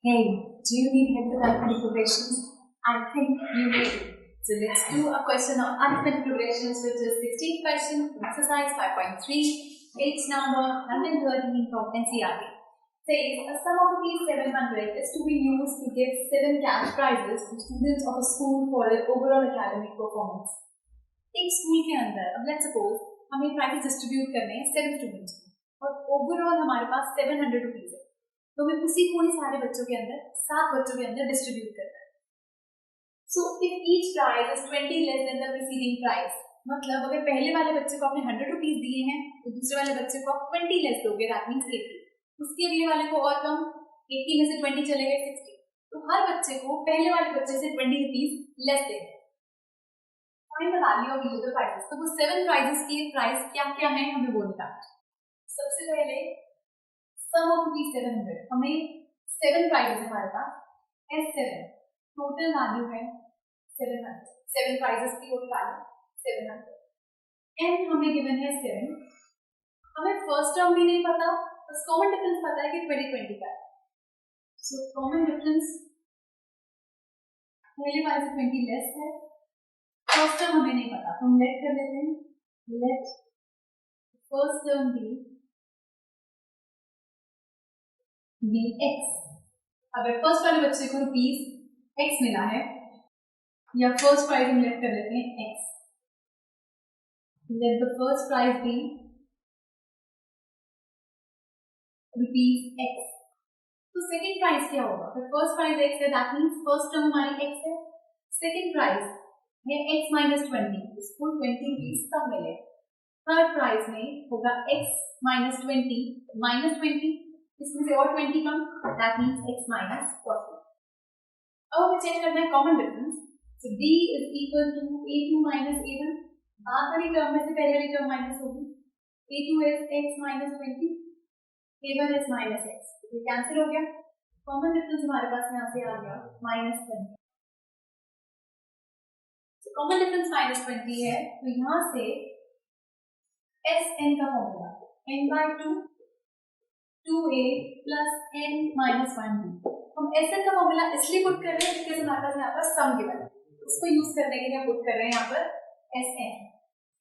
Hey, do you need help with arithmetic progressions? I think you need to. So let's do a question on arithmetic progressions, which is 16th question from exercise 5.3, page number 113 from NCERT. Says a sum of rupees 700 is to be used to give 7 cash prizes to students of a school for their overall academic performance. एक school के अंदर अब let's suppose हमें prices distribute करने हैं 7 students को और overall हमारे पास 700 रुपीज है, तो हमें उसी को ही सारे बच्चों के अंदर 7 बच्चों के अंदर डिस्ट्रीब्यूट करना है. So if each prize is 20 less than the preceding prize, मतलब अगर पहले वाले बच्चे को आपने 100 रुपीज दिए हैं तो दूसरे वाले बच्चे को आप 20 लेस दोगे, दैट मींस 80. उसके अगले वाले को और कम, 80 में से 20 चले गए 60, तो हर बच्चे को पहले वाले बच्चे से 20 रुपीज लेस देना है. Find the value of each of the prizes. तो वो 7 प्राइजेस की प्राइस क्या क्या है हमें वो निकालना है. सबसे पहले सम ऑफ रुपीज 700, हमें 7 प्राइजेस हमारे पास S7, टोटल वैल्यू है 700. 7 प्राइजेस की टोटल वैल्यू 700. एन हमें गिवन है 7. हमें फर्स्ट टर्म भी नहीं पता, बस कॉमन डिफरेंस पता है कि 20 का है. सो कॉमन डिफरेंस पहले वाले से 20 लेस है. फर्स्ट टर्म हमें नहीं पता, तो हम लेट कर लेते हैं. Let first term be x. अगर फर्स्ट वाले बच्चे को रुपीज एक्स मिला है, या फर्स्ट प्राइज हम लेट कर लेते हैं x. Let the first prize be rupees x. तो सेकेंड प्राइज क्या होगा? अगर फर्स्ट प्राइज एक्स है, दैट मीन्स फर्स्ट टर्म हमारी एक्स है. सेकेंड प्राइज है x माइनस 20, इसको 20 रुपीज कम मिले. थर्ड प्राइस में होगा x माइनस 20, इसमें से और 20 कम, दैट मींस x माइनस 40. अब हमें चेक करना है common difference. So d is equal to a2 minus a1. बाद वाली टर्म में से पहले वाली टर्म माइनस होगी. a2 is x minus 20, a1 is minus x. ये कैंसिल हो गया. कॉमन डिफरेंस हमारे पास यहाँ से आ गया माइनस 20. कॉमन डिफरेंस माइनस 20 है, तो यहां से एस एन का formula n by 2 2a plus n minus 1b. हम एस एन का फॉर्मूला इसलिए पुट कर रहे हैं बिकॉज हमारे पास यहाँ पर सम गिवन है, इसको यूज करने के लिए पुट कर रहे हैं यहाँ पर एस एन.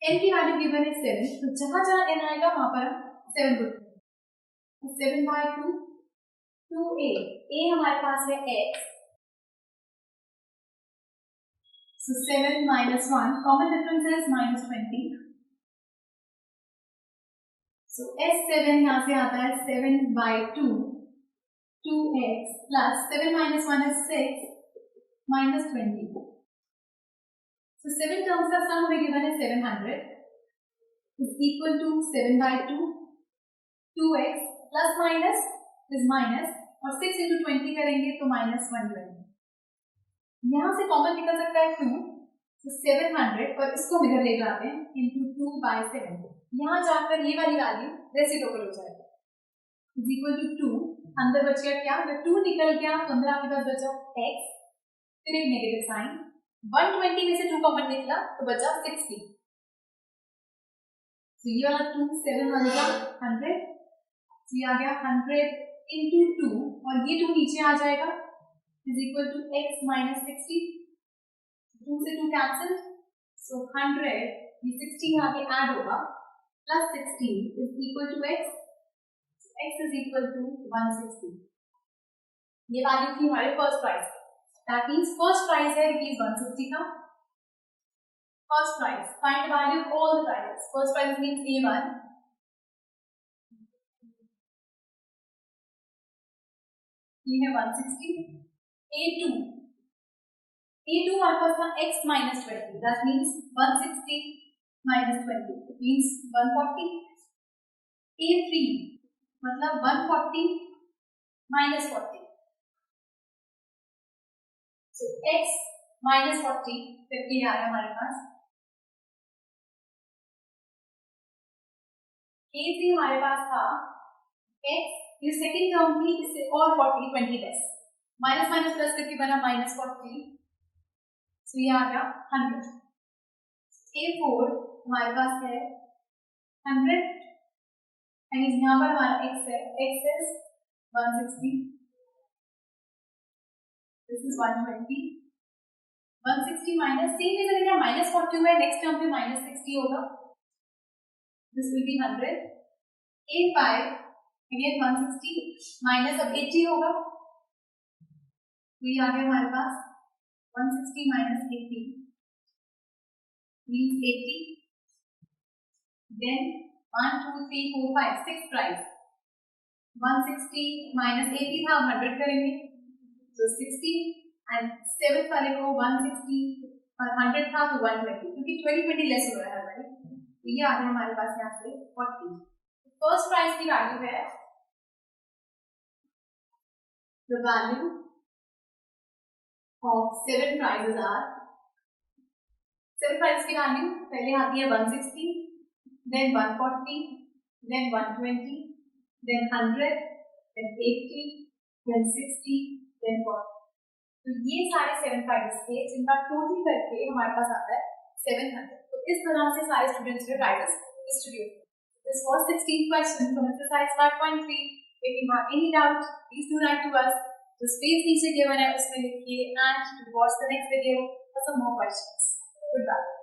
n की वैल्यू गिवन है 7, तो जहां जहां n आएगा वहां पर हम 7 पुट करेंगे. 7 बाय 2 2a, a हमारे पास है x. So 7 minus 1, common difference is minus 20. So S7 यहाँ से आता है 7 by 2, 2x plus 7 minus 1 is 6 minus 20. So 7 terms का sum हमें given है 700 is equal to 7 by 2, 2x plus minus is minus, और 6 into 20 करेंगे तो minus 120. यहाँ से कॉमन निकल सकता है 2, तो 700 और इसको इधर ले जाते हैं into 2 by 7. यहाँ जाकर ये वाली वैल्यू रेसिप्रोकल हो जाएगी, is equal to 2. अंदर बच गया क्या? जब 2 निकल गया तो अंदर आपके पास बचा x, फिर एक नेगेटिव साइन. 120 में से 2 कॉमन निकला तो बचा 60. तो ये वाला 2 7 1 का 100, तो ये आ गया 100 into 2, और ये 2 नीचे आ जाएगा is equal to x minus 60. 2 से 2 कैंसिल, सो 100 ये 60 यहाँ पे ऐड होगा plus 16 is equal to x. x is equal to 160. ये वैल्यू थी हमारे first price. That means first price है रुपीज 160 का. First price, find the value of all the prices. First price means a1, ये है 160. A2 हमारे पास था x minus 20, that means 160 minus 20 means 140. A3 मतलब 140 minus 40. So x minus 40 50 आ गया हमारे पास. A3 हमारे पास था x, ये सेकेंड टर्म थी, इससे और 40 20 लेस, माइनस माइनस प्लस करके बना माइनस 40. तो ये आ गया 100. A4 हमारे पास है 100 एंड यहाँ पर हमारा x है, x is 160. This is 120. 160 minus, same reason है minus 40 हुआ है, next term पे minus 60 होगा. This will be 100. 85 again 160 minus अब 80 होगा. तो ये आ गया हमारे पास 160 minus 80 means 80. Then 1 2 3 4 5 6 price. 160 minus 80 था, 100 करेंगे. So 60 and 7 वाले को 160 और 100 था तो 120, क्योंकि 20 लेस हो रहा है हमारे. तो ये आ गया हमारे पास यहाँ से 40. फर्स्ट प्राइस की वैल्यू है the value of 7 prices are 7 prices की वैल्यू पहले आती है 160, then 140, then 120, then 100, then 80, then 60, then 40. तो ये सारे 7 प्राइजेस थे जिनका टोटल करके हमारे पास आता है 700. तो इस तरह से सारे स्टूडेंट्स के prizes distribute. This was 16th question from exercise 5.3. If you have any doubt, please do write to us. The space नीचे given है उसमें लिखिए and to watch the next video for some more questions. Goodbye.